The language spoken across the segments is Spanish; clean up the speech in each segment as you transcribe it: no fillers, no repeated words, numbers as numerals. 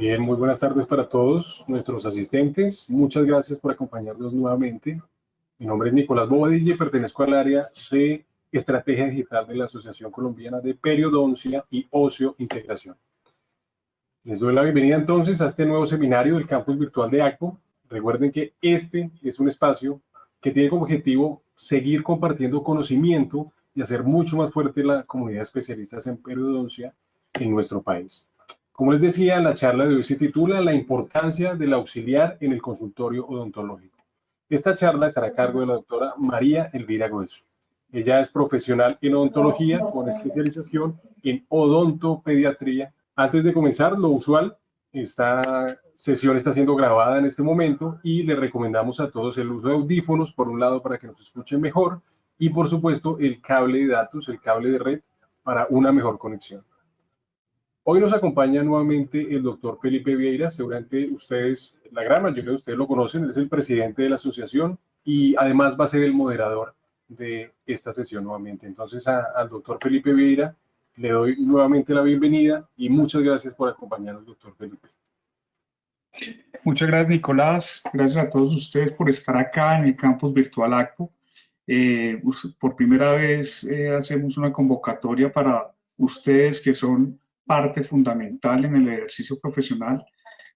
Bien, muy buenas tardes para todos nuestros asistentes. Muchas gracias por acompañarnos nuevamente. Mi nombre es Nicolás Bobadilla y pertenezco al área de Estrategia Digital de la Asociación Colombiana de Periodoncia y Ocio Integración. Les doy la bienvenida entonces a este nuevo seminario del campus virtual de ACPO. Recuerden que este es un espacio que tiene como objetivo seguir compartiendo conocimiento y hacer mucho más fuerte la comunidad de especialistas en periodoncia en nuestro país. Como les decía, la charla de hoy se titula La importancia del auxiliar en el consultorio odontológico. Esta charla estará a cargo de la doctora María Elvira Grueso. Ella es profesional en odontología con especialización en odontopediatría. Antes de comenzar, lo usual, esta sesión está siendo grabada en este momento y le recomendamos a todos el uso de audífonos, por un lado, para que nos escuchen mejor, y por supuesto el cable de datos, el cable de red, para una mejor conexión. Hoy nos acompaña nuevamente el doctor Felipe Vieira. Seguramente ustedes, la gran mayoría de ustedes lo conocen, él es el presidente de la asociación y además va a ser el moderador de esta sesión nuevamente. Entonces al doctor Felipe Vieira le doy nuevamente la bienvenida y muchas gracias por acompañarnos, doctor Felipe. Muchas gracias, Nicolás. Gracias a todos ustedes por estar acá en el campus virtual ACPO. Por primera vez hacemos una convocatoria para ustedes que son parte fundamental en el ejercicio profesional.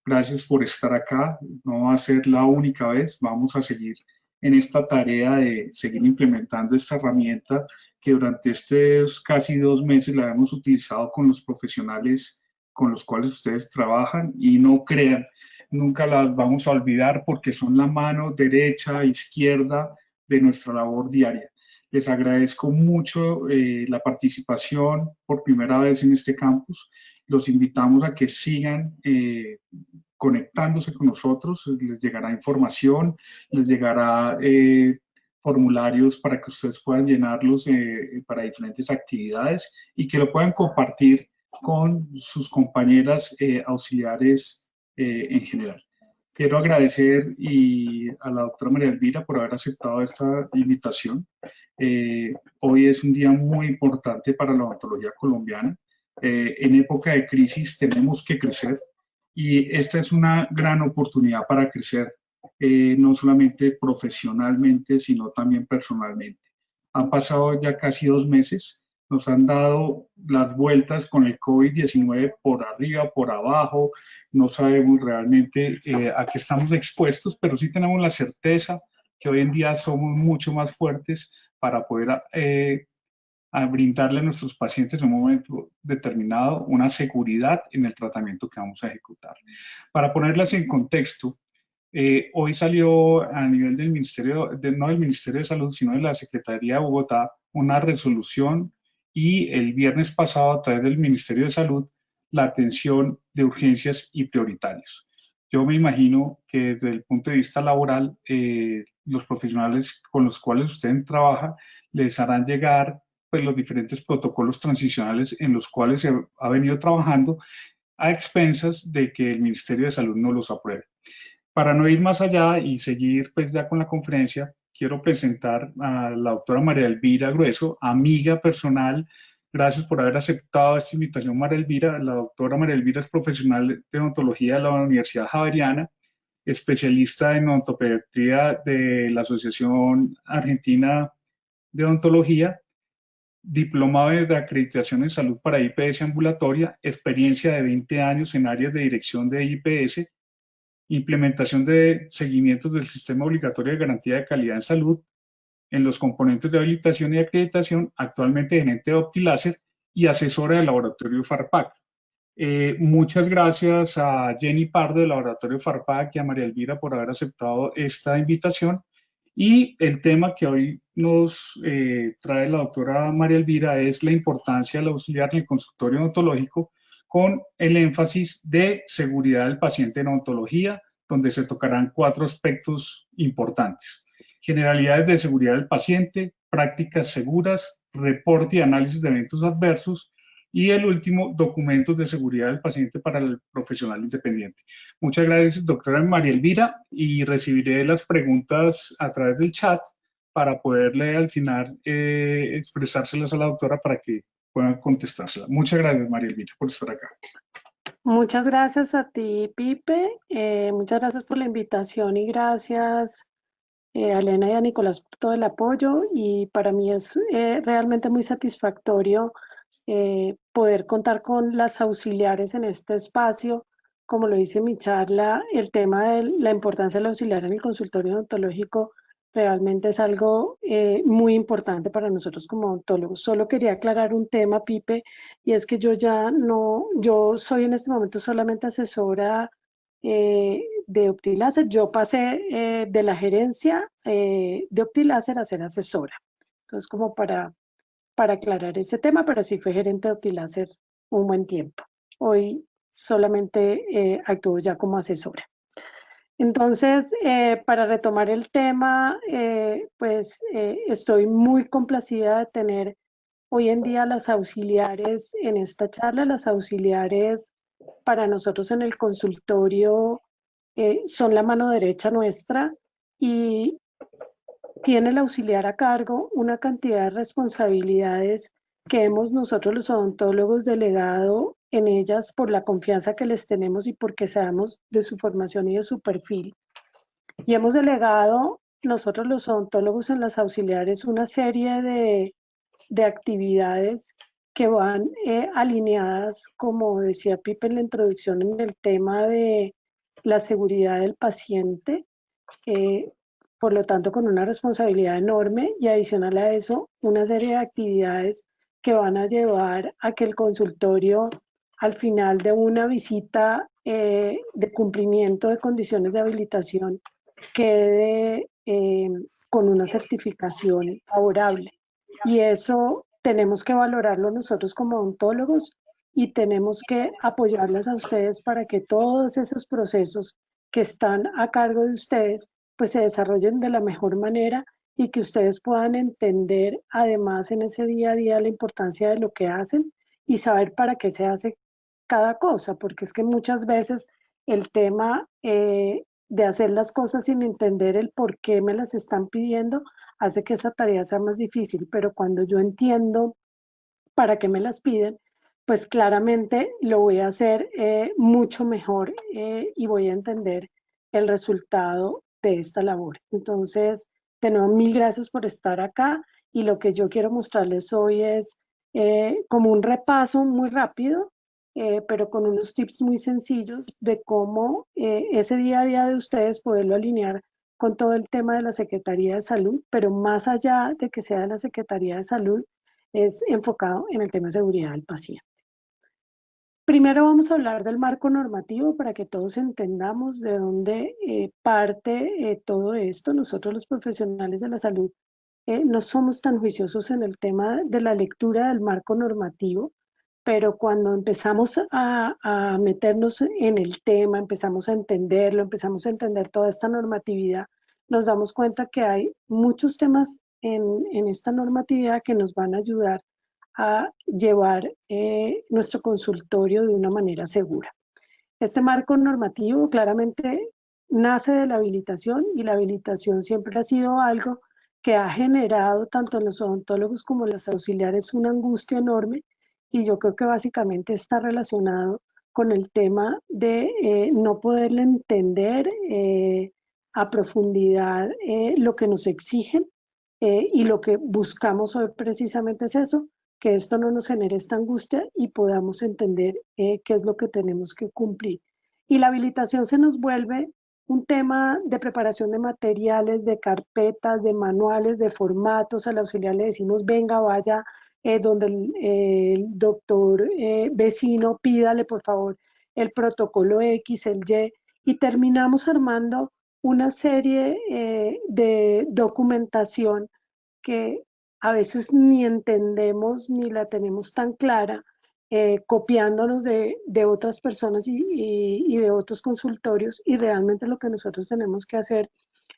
Gracias por estar acá. No va a ser la única vez. Vamos a seguir en esta tarea de seguir implementando esta herramienta que durante estos casi 2 meses la hemos utilizado con los profesionales con los cuales ustedes trabajan, y no crean, nunca las vamos a olvidar porque son la mano derecha, izquierda de nuestra labor diaria. Les agradezco mucho la participación por primera vez en este campus. Los invitamos a que sigan conectándose con nosotros. Les llegará información, les llegará formularios para que ustedes puedan llenarlos para diferentes actividades y que lo puedan compartir con sus compañeras auxiliares en general. Quiero agradecer a la doctora María Elvira por haber aceptado esta invitación. Hoy es un día muy importante para la odontología colombiana. En época de crisis tenemos que crecer y esta es una gran oportunidad para crecer, no solamente profesionalmente, sino también personalmente. Han pasado ya casi 2 meses. Nos han dado las vueltas con el COVID-19 por arriba, por abajo. No sabemos realmente a qué estamos expuestos, pero sí tenemos la certeza que hoy en día somos mucho más fuertes para poder a brindarle a nuestros pacientes en un momento determinado una seguridad en el tratamiento que vamos a ejecutar. Para ponerlas en contexto, hoy salió a nivel del Ministerio, no del Ministerio de Salud, sino de la Secretaría de Bogotá, una resolución, y el viernes pasado a través del Ministerio de Salud la atención de urgencias y prioritarios. Yo me imagino que desde el punto de vista laboral, los profesionales con los cuales usted trabaja les harán llegar pues, los diferentes protocolos transicionales en los cuales se ha venido trabajando a expensas de que el Ministerio de Salud no los apruebe. Para no ir más allá y seguir pues ya con la conferencia, quiero presentar a la doctora María Elvira Grueso, amiga personal. Gracias por haber aceptado esta invitación, María Elvira. La doctora María Elvira es profesional de odontología de la Universidad Javeriana, especialista en odontopediatría de la Asociación Argentina de Odontología, diplomado de acreditación en salud para IPS ambulatoria, experiencia de 20 años en áreas de dirección de IPS, implementación de seguimientos del sistema obligatorio de garantía de calidad en salud en los componentes de habilitación y acreditación, actualmente gerente de Optiláser y asesora del laboratorio Farpac. Muchas gracias a Jenny Pardo del laboratorio Farpac y a María Elvira por haber aceptado esta invitación. Y el tema que hoy nos trae la doctora María Elvira es la importancia del auxiliar en el consultorio odontológico, con el énfasis de seguridad del paciente en odontología, donde se tocarán 4 aspectos importantes: generalidades de seguridad del paciente, prácticas seguras, reporte y análisis de eventos adversos, y el último, documentos de seguridad del paciente para el profesional independiente. Muchas gracias, doctora María Elvira, y recibiré las preguntas a través del chat para poderle al final expresárselas a la doctora para que puedan contestárselas. Muchas gracias, María Elvira, por estar acá. Muchas gracias a ti, Pipe. Muchas gracias por la invitación y gracias a Elena y a Nicolás por todo el apoyo. Y para mí es realmente muy satisfactorio poder contar con las auxiliares en este espacio. Como lo dice mi charla, el tema de la importancia del auxiliar en el consultorio odontológico realmente es algo muy importante para nosotros como odontólogos. Solo quería aclarar un tema, Pipe, y es que yo ya no, yo soy en este momento solamente asesora de Optiláser. Yo pasé de la gerencia de Optiláser a ser asesora. Entonces, como para aclarar ese tema, pero sí fue gerente de Optiláser un buen tiempo. Hoy solamente actúo ya como asesora. Entonces, para retomar el tema, estoy muy complacida de tener hoy en día las auxiliares en esta charla. Las auxiliares para nosotros en el consultorio son la mano derecha nuestra y tiene el auxiliar a cargo una cantidad de responsabilidades que hemos nosotros los odontólogos delegado en ellas por la confianza que les tenemos y porque sabemos de su formación y de su perfil. Y hemos delegado nosotros los odontólogos en las auxiliares una serie de actividades que van alineadas, como decía Pipe en la introducción, en el tema de la seguridad del paciente, eh, por lo tanto con una responsabilidad enorme y adicional a eso, una serie de actividades que van a llevar a que el consultorio al final de una visita de cumplimiento de condiciones de habilitación quede con una certificación favorable. Y eso tenemos que valorarlo nosotros como odontólogos y tenemos que apoyarlas a ustedes para que todos esos procesos que están a cargo de ustedes pues se desarrollen de la mejor manera y que ustedes puedan entender además en ese día a día la importancia de lo que hacen y saber para qué se hace cada cosa, porque es que muchas veces el tema de hacer las cosas sin entender el por qué me las están pidiendo hace que esa tarea sea más difícil, pero cuando yo entiendo para qué me las piden, pues claramente lo voy a hacer mucho mejor y voy a entender el resultado de esta labor. Entonces, de nuevo, mil gracias por estar acá y lo que yo quiero mostrarles hoy es como un repaso muy rápido, pero con unos tips muy sencillos de cómo ese día a día de ustedes poderlo alinear con todo el tema de la Secretaría de Salud, pero más allá de que sea de la Secretaría de Salud, es enfocado en el tema de seguridad del paciente. Primero vamos a hablar del marco normativo para que todos entendamos de dónde parte todo esto. Nosotros los profesionales de la salud no somos tan juiciosos en el tema de la lectura del marco normativo, pero cuando empezamos a meternos en el tema, empezamos a entenderlo, empezamos a entender toda esta normatividad, nos damos cuenta que hay muchos temas en esta normatividad que nos van a ayudar a llevar nuestro consultorio de una manera segura. Este marco normativo claramente nace de la habilitación y la habilitación siempre ha sido algo que ha generado tanto en los odontólogos como en los auxiliares una angustia enorme y yo creo que básicamente está relacionado con el tema de no poderle entender a profundidad lo que nos exigen y lo que buscamos hoy precisamente es eso, que esto no nos genere esta angustia y podamos entender qué es lo que tenemos que cumplir. Y la habilitación se nos vuelve un tema de preparación de materiales, de carpetas, de manuales, de formatos. Al auxiliar le decimos, venga, vaya donde el doctor vecino, pídale por favor el protocolo X, el Y, y terminamos armando una serie de documentación que a veces ni entendemos ni la tenemos tan clara, copiándonos de otras personas y de otros consultorios, y realmente lo que nosotros tenemos que hacer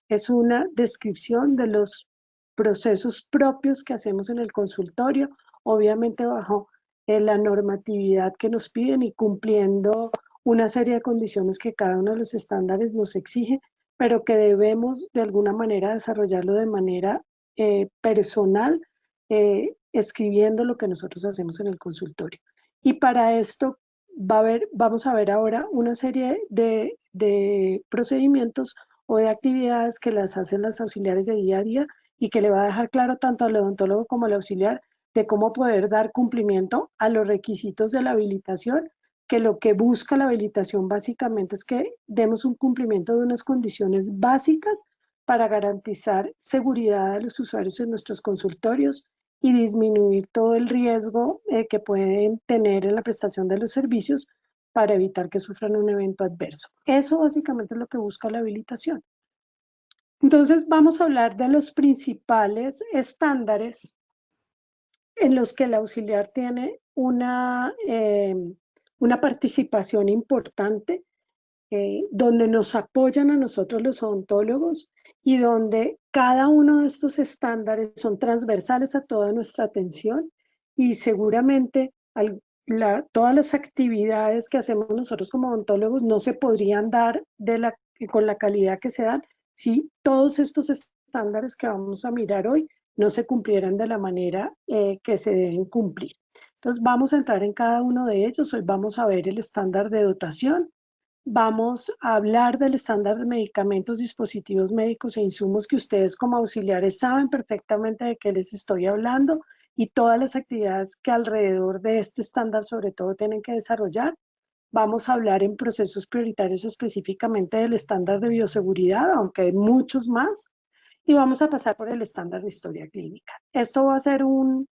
es una descripción de los procesos propios que hacemos en el consultorio, obviamente bajo la normatividad que nos piden y cumpliendo una serie de condiciones que cada uno de los estándares nos exige, pero que debemos de alguna manera desarrollarlo de manera personal, escribiendo lo que nosotros hacemos en el consultorio. Y para esto vamos a ver ahora una serie de procedimientos o de actividades que las hacen las auxiliares de día a día y que le va a dejar claro tanto al odontólogo como al auxiliar de cómo poder dar cumplimiento a los requisitos de la habilitación, que lo que busca la habilitación básicamente es que demos un cumplimiento de unas condiciones básicas para garantizar seguridad a los usuarios en nuestros consultorios y disminuir todo el riesgo que pueden tener en la prestación de los servicios para evitar que sufran un evento adverso. Eso básicamente es lo que busca la habilitación. Entonces vamos a hablar de los principales estándares en los que el auxiliar tiene una participación importante, donde nos apoyan a nosotros los odontólogos y donde cada uno de estos estándares son transversales a toda nuestra atención y seguramente todas las actividades que hacemos nosotros como odontólogos no se podrían dar con la calidad que se dan si todos estos estándares que vamos a mirar hoy no se cumplieran de la manera que se deben cumplir. Entonces vamos a entrar en cada uno de ellos. Hoy vamos a ver el estándar de dotación. Vamos a hablar del estándar de medicamentos, dispositivos médicos e insumos que ustedes como auxiliares saben perfectamente de qué les estoy hablando y todas las actividades que alrededor de este estándar sobre todo tienen que desarrollar. Vamos a hablar en procesos prioritarios específicamente del estándar de bioseguridad, aunque hay muchos más. Y vamos a pasar por el estándar de historia clínica. Esto va a ser un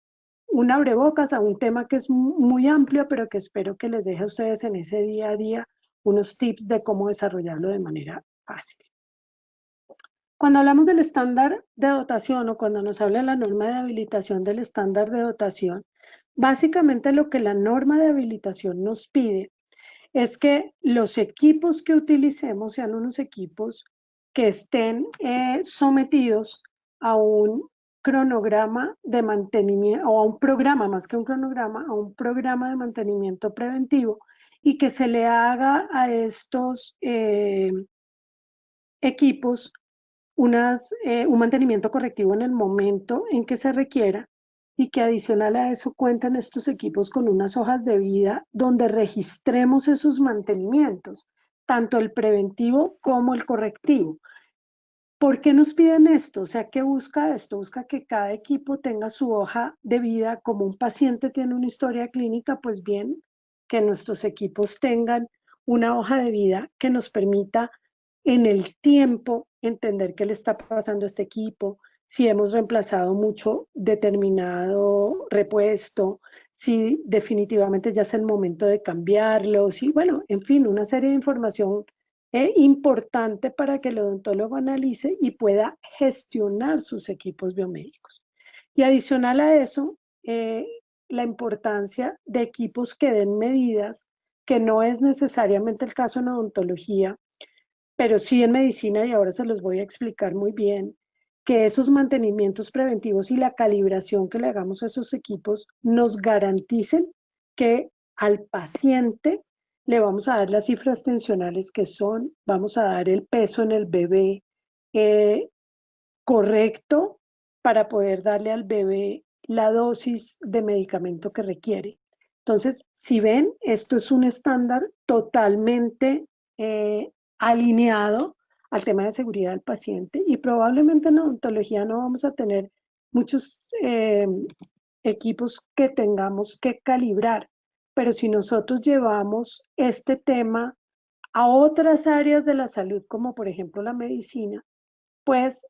abrebocas a un tema que es muy amplio, pero que espero que les deje a ustedes en ese día a día unos tips de cómo desarrollarlo de manera fácil. Cuando hablamos del estándar de dotación o cuando nos habla la norma de habilitación del estándar de dotación, básicamente lo que la norma de habilitación nos pide es que los equipos que utilicemos sean unos equipos que estén sometidos a un cronograma de mantenimiento, o a un programa, más que un cronograma, a un programa de mantenimiento preventivo y que se le haga a estos equipos un mantenimiento correctivo en el momento en que se requiera y que adicional a eso cuentan estos equipos con unas hojas de vida donde registremos esos mantenimientos, tanto el preventivo como el correctivo. ¿Por qué nos piden esto? O sea, ¿qué busca esto? Busca que cada equipo tenga su hoja de vida, como un paciente tiene una historia clínica, pues bien, que nuestros equipos tengan una hoja de vida que nos permita en el tiempo entender qué le está pasando a este equipo, si hemos reemplazado mucho determinado repuesto, si definitivamente ya es el momento de cambiarlo, si, bueno, en fin, una serie de información importante para que el odontólogo analice y pueda gestionar sus equipos biomédicos. Y adicional a eso, la importancia de equipos que den medidas, que no es necesariamente el caso en odontología, pero sí en medicina, y ahora se los voy a explicar muy bien, que esos mantenimientos preventivos y la calibración que le hagamos a esos equipos nos garanticen que al paciente le vamos a dar las cifras tensionales que son, vamos a dar el peso en el bebé correcto para poder darle al bebé la dosis de medicamento que requiere. Entonces, si ven, esto es un estándar totalmente alineado al tema de seguridad del paciente y probablemente en odontología no vamos a tener muchos equipos que tengamos que calibrar, pero si nosotros llevamos este tema a otras áreas de la salud, como por ejemplo la medicina, pues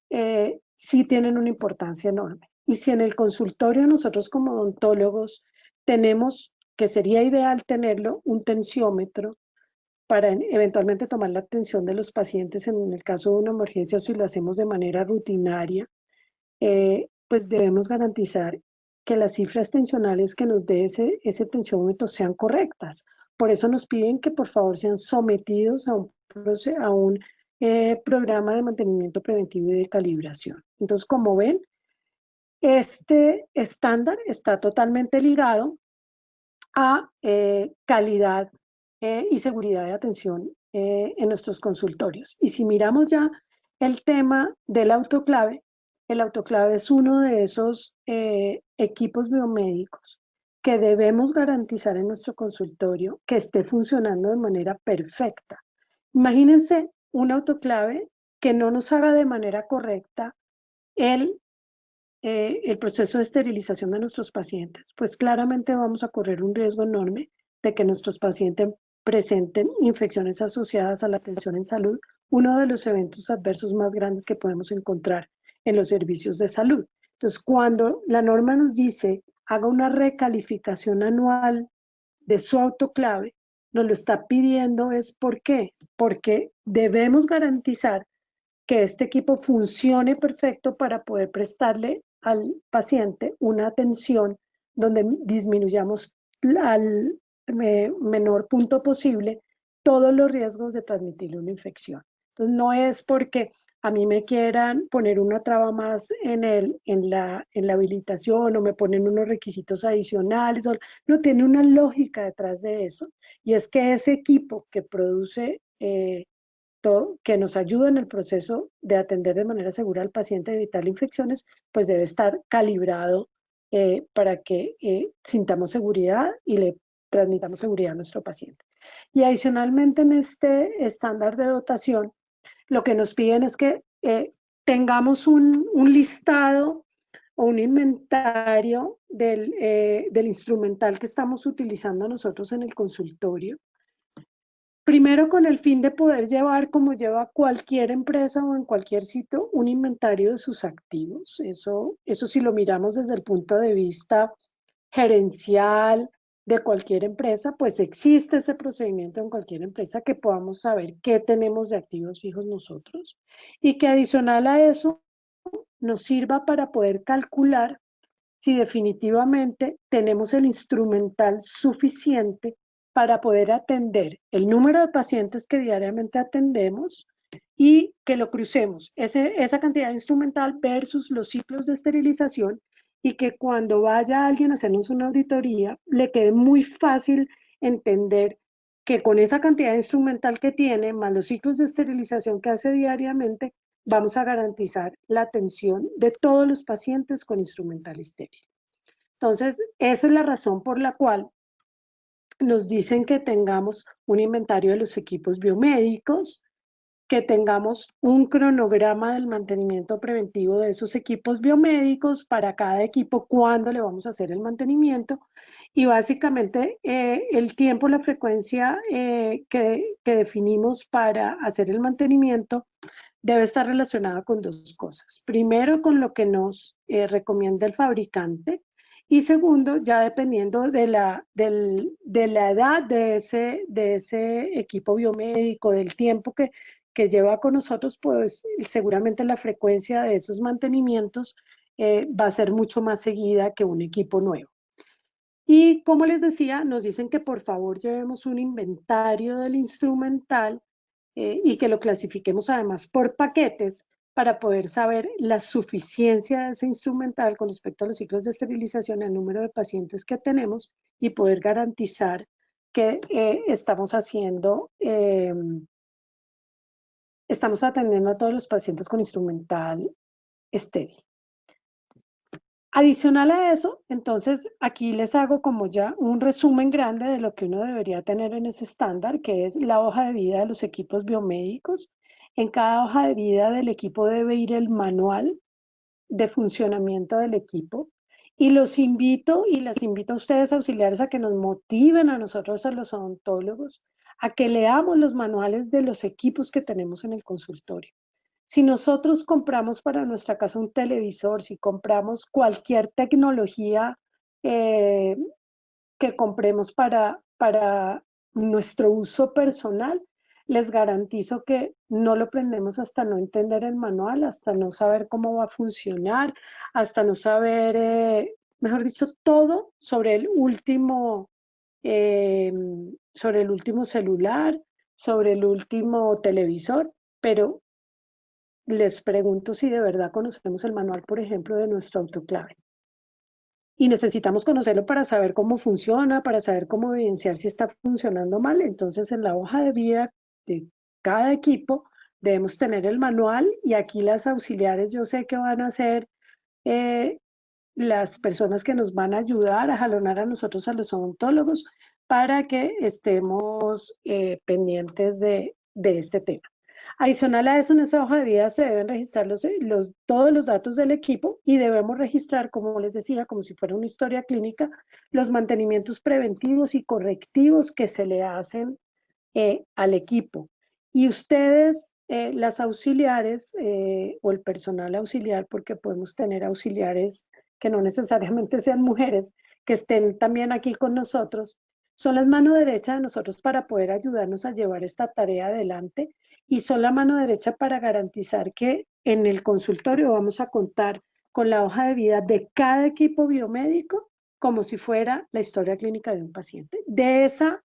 sí tienen una importancia enorme. Y si en el consultorio nosotros como odontólogos tenemos, que sería ideal tenerlo, un tensiómetro para eventualmente tomar la atención de los pacientes en el caso de una emergencia o si lo hacemos de manera rutinaria, pues debemos garantizar que las cifras tensionales que nos dé ese tensiómetro sean correctas. Por eso nos piden que por favor sean sometidos a un programa de mantenimiento preventivo y de calibración. Entonces, como ven, este estándar está totalmente ligado a calidad y seguridad de atención en nuestros consultorios. Y si miramos ya el tema del autoclave, el autoclave es uno de esos equipos biomédicos que debemos garantizar en nuestro consultorio que esté funcionando de manera perfecta. Imagínense un autoclave que no nos haga de manera correcta el proceso de esterilización de nuestros pacientes, pues claramente vamos a correr un riesgo enorme de que nuestros pacientes presenten infecciones asociadas a la atención en salud, uno de los eventos adversos más grandes que podemos encontrar en los servicios de salud. Entonces, cuando la norma nos dice haga una recalificación anual de su autoclave, nos lo está pidiendo es ¿por qué? Porque debemos garantizar que este equipo funcione perfecto para poder prestarle al paciente una atención donde disminuyamos al menor punto posible todos los riesgos de transmitirle una infección. Entonces, no es porque a mí me quieran poner una traba más en la habilitación o me ponen unos requisitos adicionales, no tiene una lógica detrás de eso, y es que ese equipo que produce que nos ayuda en el proceso de atender de manera segura al paciente y evitar infecciones, pues debe estar calibrado para que sintamos seguridad y le transmitamos seguridad a nuestro paciente. Y adicionalmente en este estándar de dotación, lo que nos piden es que tengamos un listado o un inventario del instrumental que estamos utilizando nosotros en el consultorio. Primero, con el fin de poder llevar, como lleva cualquier empresa o en cualquier sitio, un inventario de sus activos. Eso si lo miramos desde el punto de vista gerencial de cualquier empresa, pues existe ese procedimiento en cualquier empresa que podamos saber qué tenemos de activos fijos nosotros y que adicional a eso nos sirva para poder calcular si definitivamente tenemos el instrumental suficiente para poder atender el número de pacientes que diariamente atendemos y que lo crucemos, esa cantidad de instrumental versus los ciclos de esterilización, y que cuando vaya alguien a hacernos una auditoría le quede muy fácil entender que con esa cantidad de instrumental que tiene, más los ciclos de esterilización que hace diariamente, vamos a garantizar la atención de todos los pacientes con instrumental estéril. Entonces, esa es la razón por la cual nos dicen que tengamos un inventario de los equipos biomédicos, que tengamos un cronograma del mantenimiento preventivo de esos equipos biomédicos para cada equipo, cuándo le vamos a hacer el mantenimiento, y básicamente el tiempo, la frecuencia que definimos para hacer el mantenimiento debe estar relacionada con dos cosas. Primero, con lo que nos recomienda el fabricante, y segundo, ya dependiendo de la edad de ese equipo biomédico, del tiempo que lleva con nosotros, pues seguramente la frecuencia de esos mantenimientos va a ser mucho más seguida que un equipo nuevo. Y como les decía, nos dicen que por favor llevemos un inventario del instrumental y que lo clasifiquemos además por paquetes para poder saber la suficiencia de ese instrumental con respecto a los ciclos de esterilización, el número de pacientes que tenemos y poder garantizar que estamos atendiendo a todos los pacientes con instrumental estéril. Adicional a eso, entonces aquí les hago como ya un resumen grande de lo que uno debería tener en ese estándar, que es la hoja de vida de los equipos biomédicos. En cada hoja de vida del equipo debe ir el manual de funcionamiento del equipo. Y los invito y las invito a ustedes auxiliares a que nos motiven a nosotros, a los odontólogos, a que leamos los manuales de los equipos que tenemos en el consultorio. Si nosotros compramos para nuestra casa un televisor, si compramos cualquier tecnología que compremos para nuestro uso personal, les garantizo que no lo prendemos hasta no entender el manual, hasta no saber cómo va a funcionar, hasta no saber, mejor dicho, todo sobre el último celular, sobre el último televisor, pero les pregunto si de verdad conocemos el manual, por ejemplo, de nuestro autoclave. Y necesitamos conocerlo para saber cómo funciona, para saber cómo evidenciar si está funcionando mal. Entonces, en la hoja de vida de cada equipo debemos tener el manual, y aquí las auxiliares yo sé que van a hacer las personas que nos van a ayudar a jalonar a nosotros, a los odontólogos, para que estemos pendientes de este tema. Adicional a eso, en esa hoja de vida se deben registrar todos los datos del equipo y debemos registrar, como les decía, como si fuera una historia clínica, los mantenimientos preventivos y correctivos que se le hacen al equipo. Y ustedes, las auxiliares o el personal auxiliar, porque podemos tener auxiliares que no necesariamente sean mujeres, que estén también aquí con nosotros, son las mano derecha de nosotros para poder ayudarnos a llevar esta tarea adelante y son la mano derecha para garantizar que en el consultorio vamos a contar con la hoja de vida de cada equipo biomédico como si fuera la historia clínica de un paciente. De esa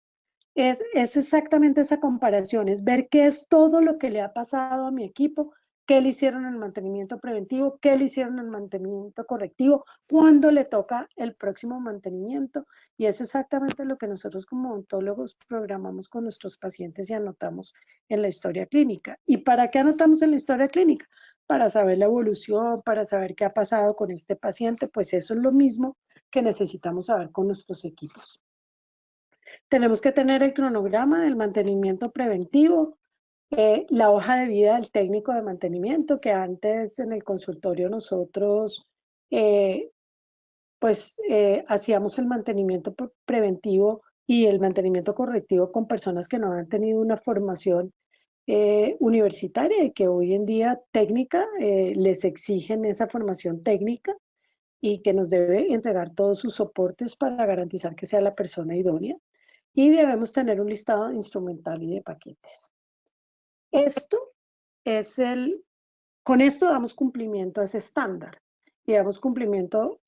es exactamente esa comparación, es ver qué es todo lo que le ha pasado a mi equipo, qué le hicieron en el mantenimiento preventivo, qué le hicieron en el mantenimiento correctivo, cuándo le toca el próximo mantenimiento. Y es exactamente lo que nosotros como odontólogos programamos con nuestros pacientes y anotamos en la historia clínica. ¿Y para qué anotamos en la historia clínica? Para saber la evolución, para saber qué ha pasado con este paciente, pues eso es lo mismo que necesitamos saber con nuestros equipos. Tenemos que tener el cronograma del mantenimiento preventivo, la hoja de vida del técnico de mantenimiento, que antes en el consultorio nosotros hacíamos el mantenimiento preventivo y el mantenimiento correctivo con personas que no han tenido una formación universitaria y que hoy en día técnica les exigen esa formación técnica y que nos debe entregar todos sus soportes para garantizar que sea la persona idónea. Y debemos tener un listado instrumental y de paquetes. Con esto damos cumplimiento a ese estándar y damos cumplimiento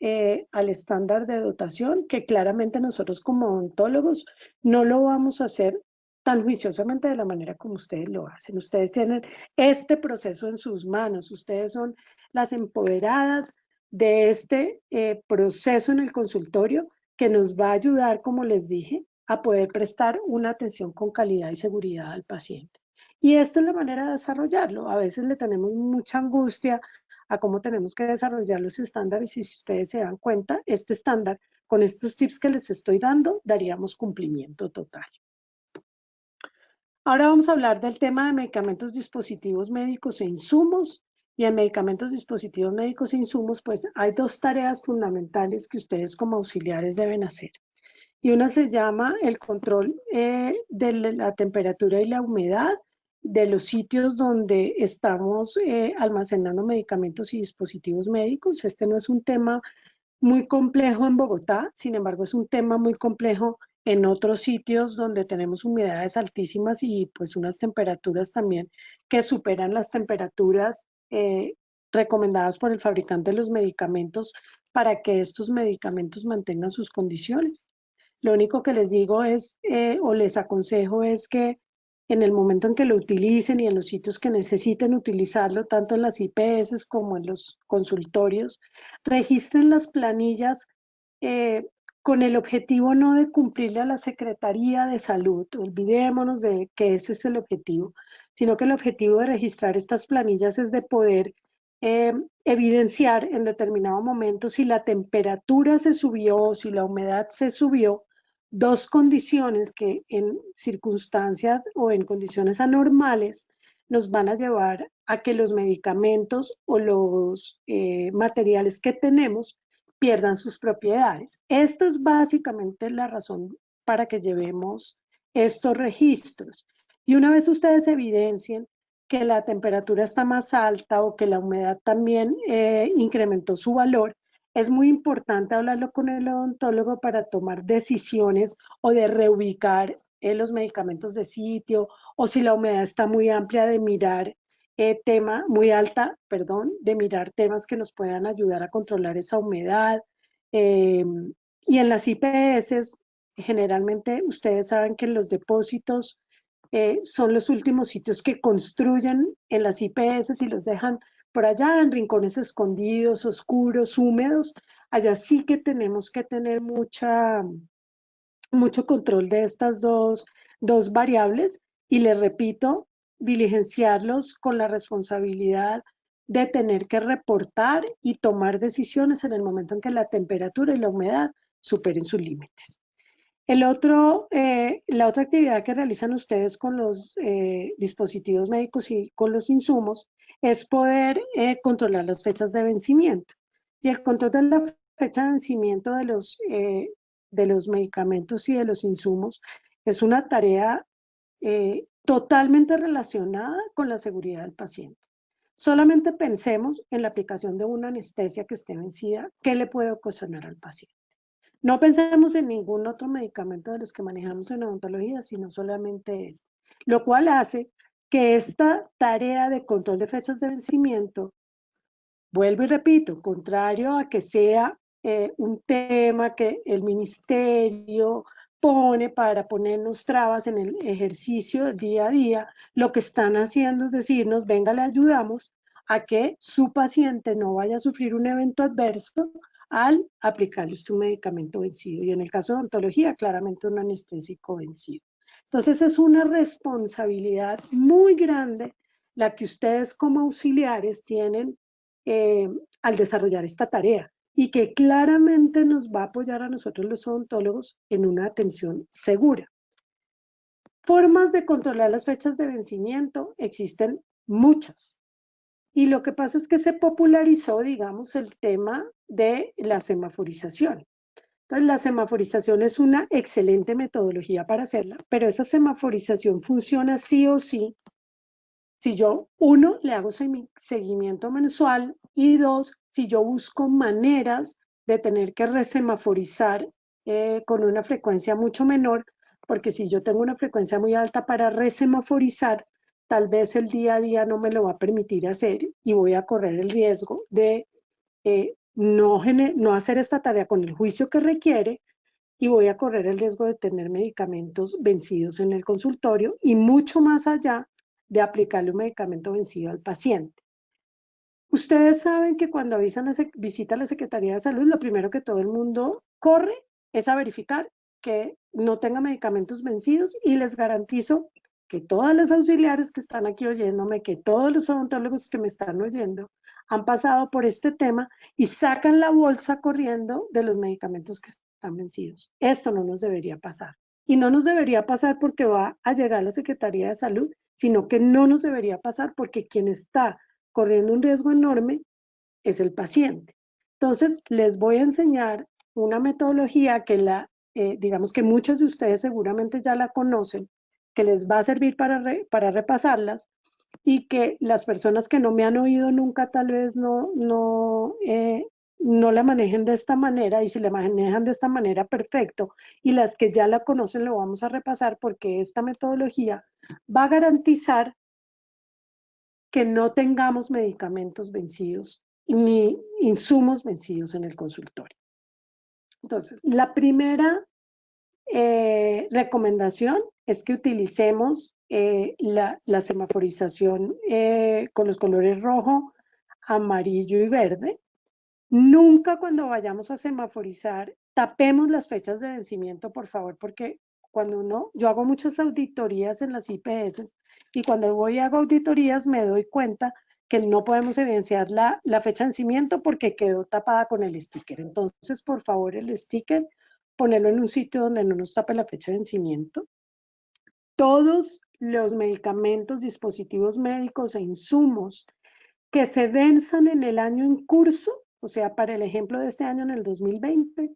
al estándar de dotación que claramente nosotros como odontólogos no lo vamos a hacer tan juiciosamente de la manera como ustedes lo hacen. Ustedes tienen este proceso en sus manos, ustedes son las empoderadas de este proceso en el consultorio que nos va a ayudar, como les dije, a poder prestar una atención con calidad y seguridad al paciente. Y esta es la manera de desarrollarlo. A veces le tenemos mucha angustia a cómo tenemos que desarrollar los estándares y si ustedes se dan cuenta, este estándar, con estos tips que les estoy dando, daríamos cumplimiento total. Ahora vamos a hablar del tema de medicamentos, dispositivos médicos e insumos. Y en medicamentos, dispositivos médicos e insumos, pues hay dos tareas fundamentales que ustedes como auxiliares deben hacer. Y una se llama el control de la temperatura y la humedad de los sitios donde estamos almacenando medicamentos y dispositivos médicos. Este no es un tema muy complejo en Bogotá, sin embargo es un tema muy complejo en otros sitios donde tenemos humedades altísimas y pues unas temperaturas también que superan las temperaturas recomendadas por el fabricante de los medicamentos para que estos medicamentos mantengan sus condiciones. Lo único que les digo es, o les aconsejo es que en el momento en que lo utilicen y en los sitios que necesiten utilizarlo, tanto en las IPS como en los consultorios, registren las planillas con el objetivo no de cumplirle a la Secretaría de Salud, olvidémonos de que ese es el objetivo, sino que el objetivo de registrar estas planillas es de poder evidenciar en determinado momento si la temperatura se subió, si la humedad se subió, dos condiciones que en circunstancias o en condiciones anormales nos van a llevar a que los medicamentos o los materiales que tenemos pierdan sus propiedades. Esto es básicamente la razón para que llevemos estos registros. Y una vez ustedes evidencien que la temperatura está más alta o que la humedad también incrementó su valor, es muy importante hablarlo con el odontólogo para tomar decisiones o de reubicar los medicamentos de sitio o si la humedad está muy amplia de mirar de mirar temas que nos puedan ayudar a controlar esa humedad. Y en las IPS, generalmente ustedes saben que los depósitos son los últimos sitios que construyen en las IPS y los dejan por allá en rincones escondidos, oscuros, húmedos. Allá sí que tenemos que tener mucho control de estas dos variables y les repito, diligenciarlos con la responsabilidad de tener que reportar y tomar decisiones en el momento en que la temperatura y la humedad superen sus límites. La otra actividad que realizan ustedes con los dispositivos médicos y con los insumos es poder controlar las fechas de vencimiento. Y el control de la fecha de vencimiento de los medicamentos y de los insumos es una tarea totalmente relacionada con la seguridad del paciente. Solamente pensemos en la aplicación de una anestesia que esté vencida, ¿qué le puede ocasionar al paciente? No pensemos en ningún otro medicamento de los que manejamos en odontología, sino solamente este, lo cual hace que esta tarea de control de fechas de vencimiento, vuelvo y repito, contrario a que sea un tema que el ministerio pone para ponernos trabas en el ejercicio día a día, lo que están haciendo es decirnos, venga, le ayudamos a que su paciente no vaya a sufrir un evento adverso al aplicarle usted un medicamento vencido. Y en el caso de odontología, claramente un anestésico vencido. Entonces es una responsabilidad muy grande la que ustedes como auxiliares tienen al desarrollar esta tarea y que claramente nos va a apoyar a nosotros los odontólogos en una atención segura. Formas de controlar las fechas de vencimiento existen muchas. Y lo que pasa es que se popularizó, digamos, el tema de la semaforización. Entonces, la semaforización es una excelente metodología para hacerla, pero esa semaforización funciona sí o sí si yo, uno, le hago seguimiento mensual y dos, si yo busco maneras de tener que resemaforizar con una frecuencia mucho menor, porque si yo tengo una frecuencia muy alta para resemaforizar, tal vez el día a día no me lo va a permitir hacer y voy a correr el riesgo de no hacer esta tarea con el juicio que requiere y voy a correr el riesgo de tener medicamentos vencidos en el consultorio y mucho más allá de aplicarle un medicamento vencido al paciente. Ustedes saben que cuando visita la Secretaría de Salud, lo primero que todo el mundo corre es a verificar que no tenga medicamentos vencidos y les garantizo que todas las auxiliares que están aquí oyéndome, que todos los odontólogos que me están oyendo, han pasado por este tema y sacan la bolsa corriendo de los medicamentos que están vencidos. Esto no nos debería pasar. Y no nos debería pasar porque va a llegar la Secretaría de Salud, sino que no nos debería pasar porque quien está corriendo un riesgo enorme es el paciente. Entonces, les voy a enseñar una metodología que digamos que muchos de ustedes seguramente ya la conocen, que les va a servir para repasarlas y que las personas que no me han oído nunca tal vez no la manejen de esta manera, y si la manejan de esta manera, perfecto. Y las que ya la conocen lo vamos a repasar porque esta metodología va a garantizar que no tengamos medicamentos vencidos ni insumos vencidos en el consultorio. Entonces, la primera recomendación es que utilicemos la semaforización con los colores rojo, amarillo y verde. Nunca cuando vayamos a semaforizar, tapemos las fechas de vencimiento, por favor, porque yo hago muchas auditorías en las IPS y cuando voy y hago auditorías me doy cuenta que no podemos evidenciar la fecha de vencimiento porque quedó tapada con el sticker. Entonces, por favor, el sticker, ponerlo en un sitio donde no nos tape la fecha de vencimiento. Todos los medicamentos, dispositivos médicos e insumos que se venzan en el año en curso, o sea, para el ejemplo de este año en el 2020,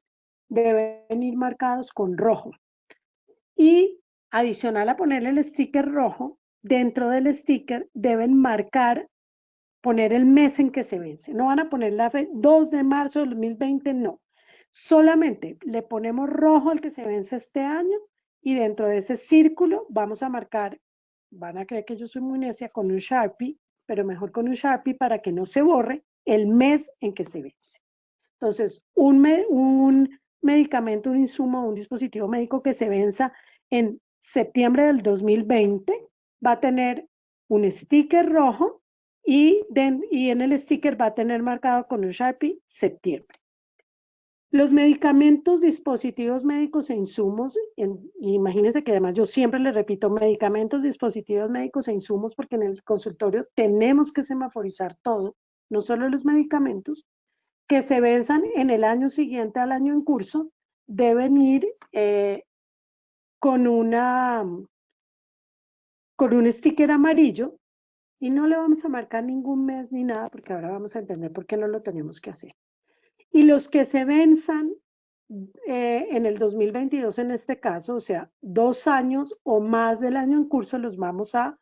deben ir marcados con rojo. Y adicional a ponerle el sticker rojo, dentro del sticker deben poner el mes en que se vence. No van a poner la 2 de marzo del 2020, no. Solamente le ponemos rojo al que se vence este año y dentro de ese círculo vamos a marcar, van a creer que yo soy muy necia, con un Sharpie, pero mejor con un Sharpie para que no se borre el mes en que se vence. Entonces, un medicamento, un insumo, un dispositivo médico que se venza en septiembre del 2020 va a tener un sticker rojo y en el sticker va a tener marcado con un Sharpie septiembre. Los medicamentos, dispositivos médicos e insumos, imagínense que además yo siempre les repito, medicamentos, dispositivos médicos e insumos, porque en el consultorio tenemos que semaforizar todo. no solo los medicamentos, que se venzan en el año siguiente al año en curso, deben ir con un sticker amarillo, y no le vamos a marcar ningún mes ni nada, porque ahora vamos a entender por qué no lo tenemos que hacer. Y los que se venzan en el 2022 en este caso, o sea, 2 años o más del año en curso, los vamos a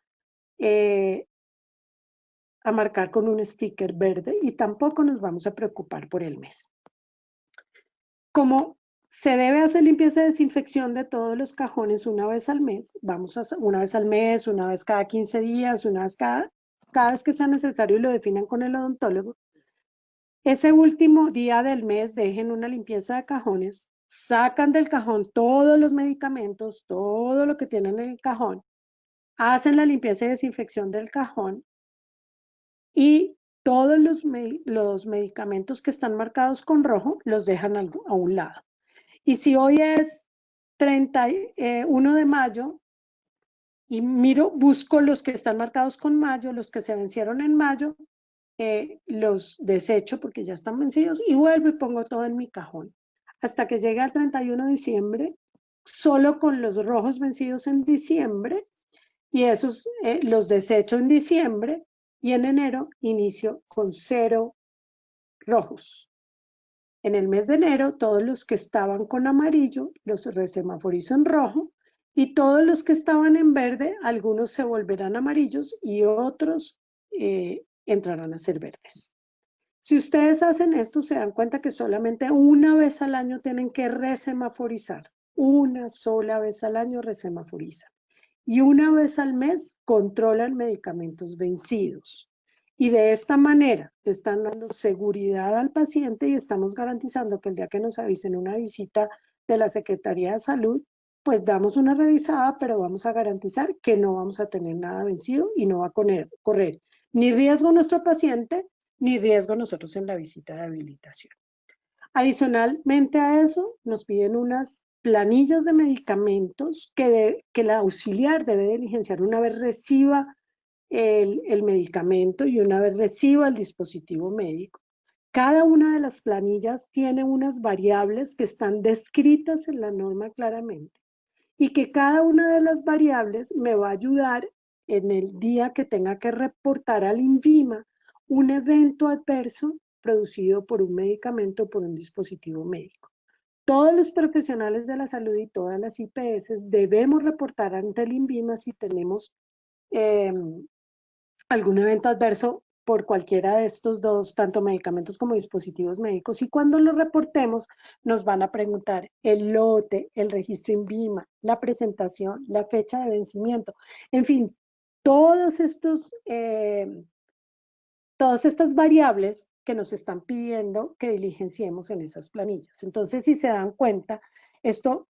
marcar con un sticker verde y tampoco nos vamos a preocupar por el mes. Como se debe hacer limpieza y desinfección de todos los cajones una vez al mes, una vez al mes, una vez cada 15 días, una vez cada vez que sea necesario y lo definan con el odontólogo. Ese último día del mes dejen una limpieza de cajones, sacan del cajón todos los medicamentos, todo lo que tienen en el cajón, hacen la limpieza y desinfección del cajón y todos los medicamentos que están marcados con rojo los dejan a un lado. Y si hoy es 31 de mayo y busco los que están marcados con mayo, los que se vencieron en mayo, los desecho porque ya están vencidos y vuelvo y pongo todo en mi cajón. Hasta que llegue al 31 de diciembre, solo con los rojos vencidos en diciembre, y esos los desecho en diciembre, y en enero inicio con 0 rojos. En el mes de enero, todos los que estaban con amarillo los resemaforizo en rojo, y todos los que estaban en verde, algunos se volverán amarillos y otros entrarán a ser verdes. Si ustedes hacen esto, se dan cuenta que solamente una vez al año tienen que resemaforizar. Una sola vez al año resemaforizan. Y una vez al mes controlan medicamentos vencidos. Y de esta manera le están dando seguridad al paciente y estamos garantizando que el día que nos avisen una visita de la Secretaría de Salud, pues damos una revisada, pero vamos a garantizar que no vamos a tener nada vencido y no va a correr ni riesgo nuestro paciente, ni riesgo nosotros en la visita de habilitación. Adicionalmente a eso, nos piden unas planillas de medicamentos que el auxiliar debe diligenciar una vez reciba el medicamento y una vez reciba el dispositivo médico. Cada una de las planillas tiene unas variables que están descritas en la norma claramente y que cada una de las variables me va a ayudar en el día que tenga que reportar al INVIMA un evento adverso producido por un medicamento o por un dispositivo médico. Todos los profesionales de la salud y todas las IPS debemos reportar ante el INVIMA si tenemos algún evento adverso por cualquiera de estos dos, tanto medicamentos como dispositivos médicos, y cuando lo reportemos nos van a preguntar el lote, el registro INVIMA, la presentación, la fecha de vencimiento, en fin, todas estas variables que nos están pidiendo que diligenciemos en esas planillas. Entonces, si se dan cuenta, esto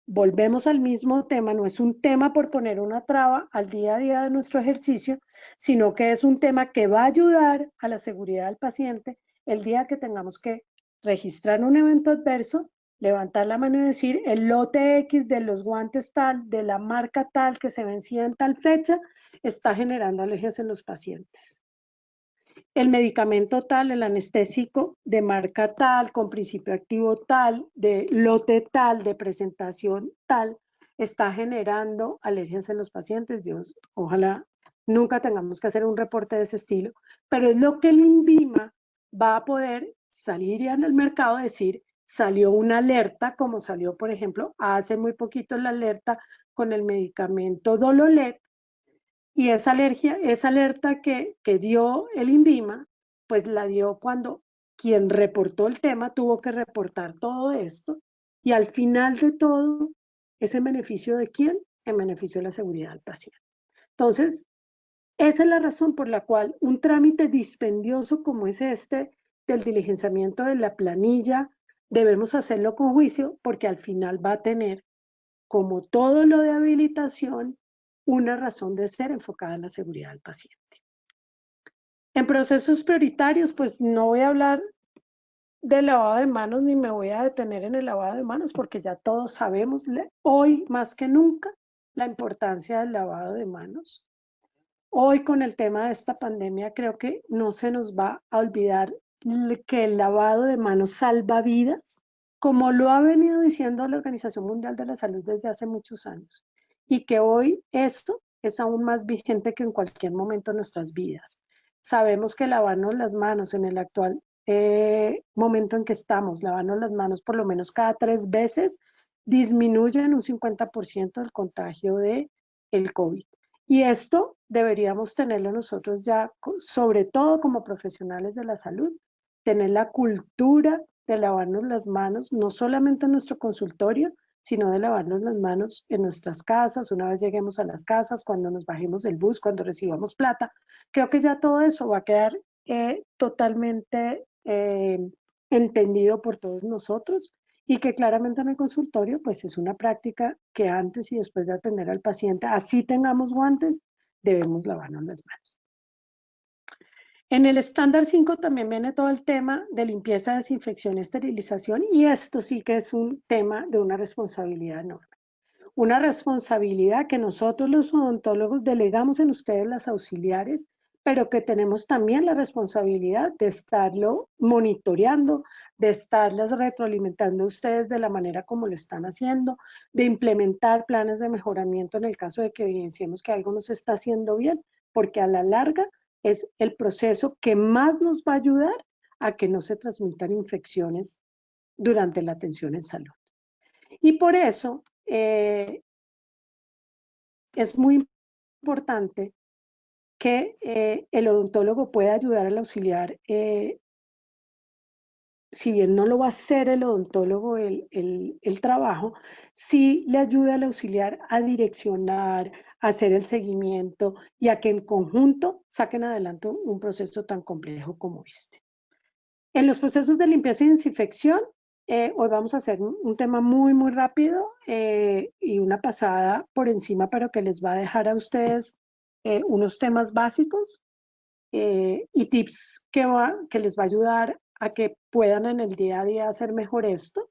volvemos al mismo tema, no es un tema por poner una traba al día a día de nuestro ejercicio, sino que es un tema que va a ayudar a la seguridad del paciente el día que tengamos que registrar un evento adverso, levantar la mano y decir el lote X de los guantes tal, de la marca tal que se vencía en tal fecha, está generando alergias en los pacientes. El medicamento tal, el anestésico de marca tal, con principio activo tal, de lote tal, de presentación tal, está generando alergias en los pacientes. Dios, ojalá nunca tengamos que hacer un reporte de ese estilo, pero es lo que el INVIMA va a poder salir ya en el mercado y decir, salió una alerta, como salió, por ejemplo, hace muy poquito la alerta con el medicamento Dololet, y esa alerta que dio el INVIMA, pues la dio cuando quien reportó el tema tuvo que reportar todo esto, y al final de todo, ¿es en beneficio de quién? En beneficio de la seguridad del paciente. Entonces, esa es la razón por la cual un trámite dispendioso como es este, del diligenciamiento de la planilla, debemos hacerlo con juicio, porque al final va a tener, como todo lo de habilitación, una razón de ser enfocada en la seguridad del paciente. En procesos prioritarios, pues no voy a hablar de lavado de manos ni me voy a detener en el lavado de manos porque ya todos sabemos hoy más que nunca la importancia del lavado de manos. Hoy con el tema de esta pandemia creo que no se nos va a olvidar que el lavado de manos salva vidas, como lo ha venido diciendo la Organización Mundial de la Salud desde hace muchos años, y que hoy esto es aún más vigente que en cualquier momento de nuestras vidas. Sabemos que lavarnos las manos en el actual momento en que estamos, lavarnos las manos por lo menos cada 3 veces, disminuye en un 50% el contagio de el COVID. Y esto deberíamos tenerlo nosotros ya, sobre todo como profesionales de la salud, tener la cultura de lavarnos las manos, no solamente en nuestro consultorio, sino de lavarnos las manos en nuestras casas, una vez lleguemos a las casas, cuando nos bajemos del bus, cuando recibamos plata. Creo que ya todo eso va a quedar totalmente entendido por todos nosotros y que claramente en el consultorio pues es una práctica que antes y después de atender al paciente, así tengamos guantes, debemos lavarnos las manos. En el estándar 5 también viene todo el tema de limpieza, desinfección y esterilización, y esto sí que es un tema de una responsabilidad enorme. Una responsabilidad que nosotros los odontólogos delegamos en ustedes las auxiliares, pero que tenemos también la responsabilidad de estarlo monitoreando, de estarlas retroalimentando a ustedes de la manera como lo están haciendo, de implementar planes de mejoramiento en el caso de que evidenciemos que algo no se está haciendo bien, porque a la larga es el proceso que más nos va a ayudar a que no se transmitan infecciones durante la atención en salud. Y por eso es muy importante que el odontólogo pueda ayudar al auxiliar, si bien no lo va a hacer el odontólogo el trabajo, sí le ayuda al auxiliar a direccionar, a hacer el seguimiento y a que en conjunto saquen adelante un proceso tan complejo como este. En los procesos de limpieza y desinfección, hoy vamos a hacer un tema muy rápido y una pasada por encima, pero que les va a dejar a ustedes unos temas básicos y tips que les va a ayudar a que puedan en el día a día hacer mejor esto.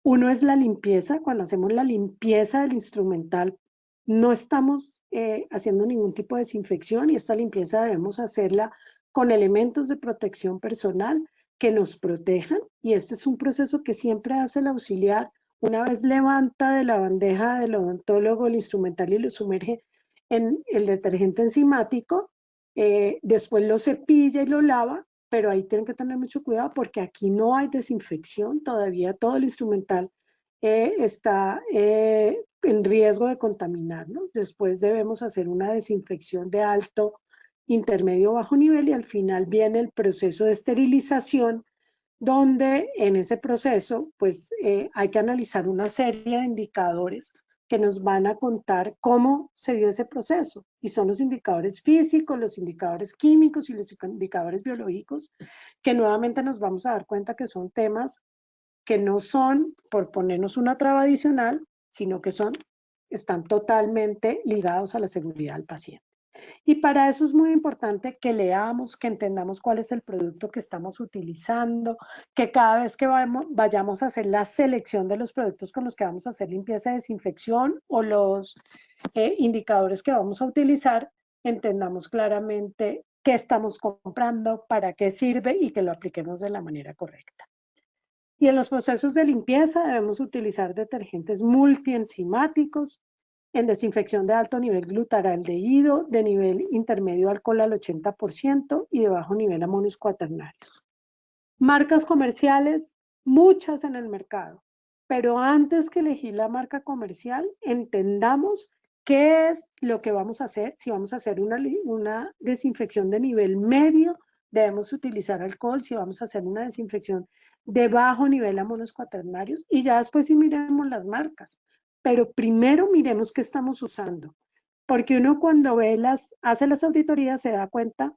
Uno es la limpieza. Cuando hacemos la limpieza del instrumental, no estamos haciendo ningún tipo de desinfección, y esta limpieza debemos hacerla con elementos de protección personal que nos protejan, y este es un proceso que siempre hace el auxiliar. Una vez levanta de la bandeja del odontólogo el instrumental y lo sumerge en el detergente enzimático, después lo cepilla y lo lava, pero ahí tienen que tener mucho cuidado porque aquí no hay desinfección, todavía todo el instrumental está en riesgo de contaminarnos. Después debemos hacer una desinfección de alto, intermedio, bajo nivel, y al final viene el proceso de esterilización, donde en ese proceso pues hay que analizar una serie de indicadores que nos van a contar cómo se dio ese proceso, y son los indicadores físicos, los indicadores químicos y los indicadores biológicos, que nuevamente nos vamos a dar cuenta que son temas que no son por ponernos una traba adicional, sino que están totalmente ligados a la seguridad del paciente. Y para eso es muy importante que leamos, que entendamos cuál es el producto que estamos utilizando, que cada vez que vayamos a hacer la selección de los productos con los que vamos a hacer limpieza y desinfección o los indicadores que vamos a utilizar, entendamos claramente qué estamos comprando, para qué sirve y que lo apliquemos de la manera correcta. Y en los procesos de limpieza debemos utilizar detergentes multienzimáticos, en desinfección de alto nivel glutaraldehído, de nivel intermedio alcohol al 80% y de bajo nivel amonios cuaternarios. Marcas comerciales, muchas en el mercado, pero antes que elegir la marca comercial, entendamos qué es lo que vamos a hacer. Si vamos a hacer una desinfección de nivel medio, debemos utilizar alcohol. Si vamos a hacer una desinfección de bajo nivel amonios cuaternarios, y ya después sí miremos las marcas. Pero primero miremos qué estamos usando, porque uno cuando hace las auditorías se da cuenta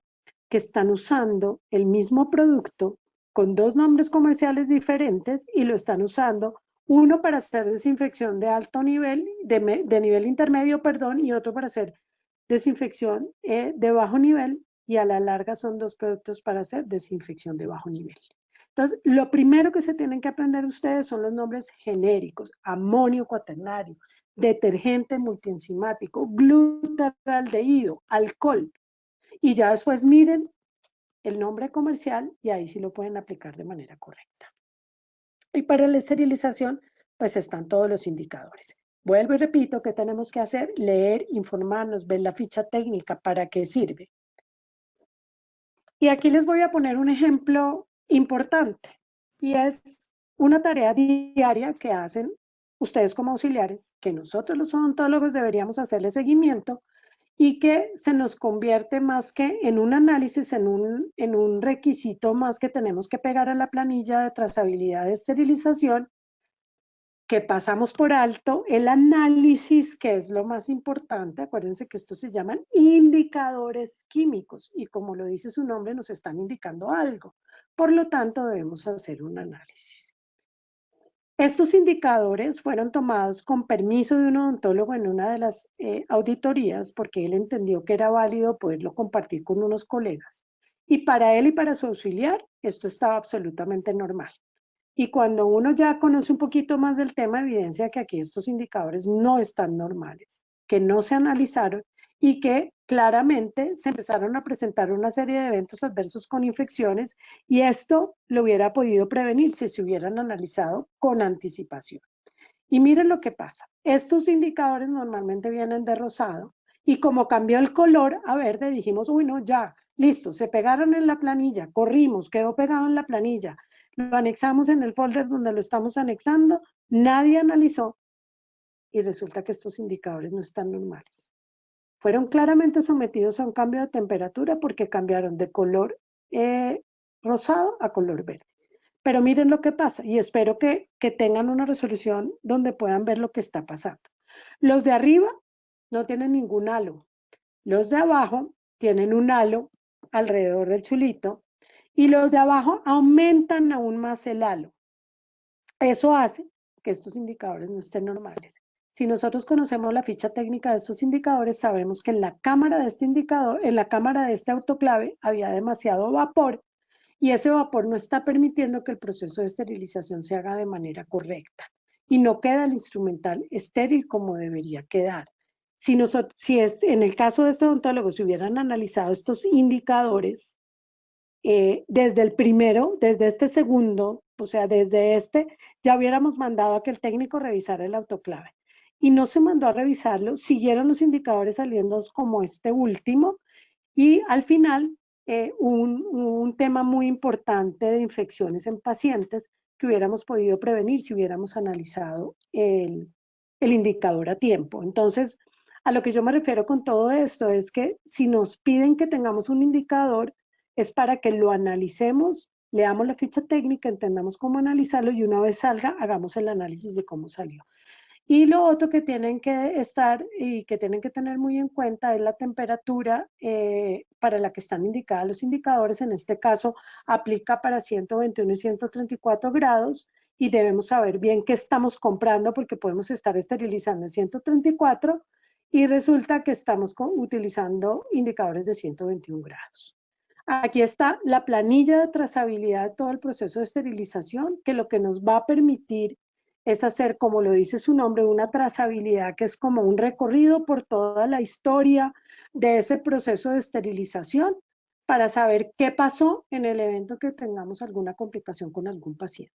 que están usando el mismo producto con dos nombres comerciales diferentes y lo están usando, uno para hacer desinfección de alto nivel, de nivel intermedio, perdón, y otro para hacer desinfección de bajo nivel, y a la larga son dos productos para hacer desinfección de bajo nivel. Entonces, lo primero que se tienen que aprender ustedes son los nombres genéricos: amonio cuaternario, detergente multienzimático, glutaraldehído, alcohol. Y ya después miren el nombre comercial y ahí sí lo pueden aplicar de manera correcta. Y para la esterilización, pues están todos los indicadores. Vuelvo y repito, ¿qué tenemos que hacer? Leer, informarnos, ver la ficha técnica, ¿para qué sirve? Y aquí les voy a poner un ejemplo importante y es una tarea diaria que hacen ustedes como auxiliares, que nosotros los odontólogos deberíamos hacerle seguimiento y que se nos convierte más que en un análisis, en un requisito más que tenemos que pegar a la planilla de trazabilidad de esterilización, que pasamos por alto el análisis, que es lo más importante. Acuérdense que estos se llaman indicadores químicos y como lo dice su nombre, nos están indicando algo. Por lo tanto, debemos hacer un análisis. Estos indicadores fueron tomados con permiso de un odontólogo en una de las auditorías porque él entendió que era válido poderlo compartir con unos colegas. Y para él y para su auxiliar, esto estaba absolutamente normal. Y cuando uno ya conoce un poquito más del tema, evidencia que aquí estos indicadores no están normales, que no se analizaron y que claramente se empezaron a presentar una serie de eventos adversos con infecciones y esto lo hubiera podido prevenir si se hubieran analizado con anticipación. Y miren lo que pasa. Estos indicadores normalmente vienen de rosado y como cambió el color a verde, dijimos, uy, no, ya, listo, se pegaron en la planilla, corrimos, quedó pegado en la planilla, lo anexamos en el folder donde lo estamos anexando, nadie analizó y resulta que estos indicadores no están normales. Fueron claramente sometidos a un cambio de temperatura porque cambiaron de color rosado a color verde. Pero miren lo que pasa y espero que tengan una resolución donde puedan ver lo que está pasando. Los de arriba no tienen ningún halo. Los de abajo tienen un halo alrededor del chulito y los de abajo aumentan aún más el halo. Eso hace que estos indicadores no estén normales. Si nosotros conocemos la ficha técnica de estos indicadores, sabemos que en la cámara de este indicador, en la cámara de este autoclave, había demasiado vapor y ese vapor no está permitiendo que el proceso de esterilización se haga de manera correcta y no queda el instrumental estéril como debería quedar. Si en el caso de este odontólogo se hubieran analizado estos indicadores, desde el primero, desde este segundo, o sea, desde este, ya hubiéramos mandado a que el técnico revisara el autoclave. Y no se mandó a revisarlo, siguieron los indicadores saliendo como este último, y al final un tema muy importante de infecciones en pacientes que hubiéramos podido prevenir si hubiéramos analizado el indicador a tiempo. Entonces, a lo que yo me refiero con todo esto es que si nos piden que tengamos un indicador, es para que lo analicemos, leamos la ficha técnica, entendamos cómo analizarlo y una vez salga, hagamos el análisis de cómo salió. Y lo otro que tienen que estar y que tienen que tener muy en cuenta es la temperatura para la que están indicadas los indicadores. En este caso, aplica para 121 y 134 grados y debemos saber bien qué estamos comprando porque podemos estar esterilizando en 134 y resulta que estamos utilizando indicadores de 121 grados. Aquí está la planilla de trazabilidad de todo el proceso de esterilización, que lo que nos va a permitir es hacer, como lo dice su nombre, una trazabilidad que es como un recorrido por toda la historia de ese proceso de esterilización para saber qué pasó en el evento que tengamos alguna complicación con algún paciente.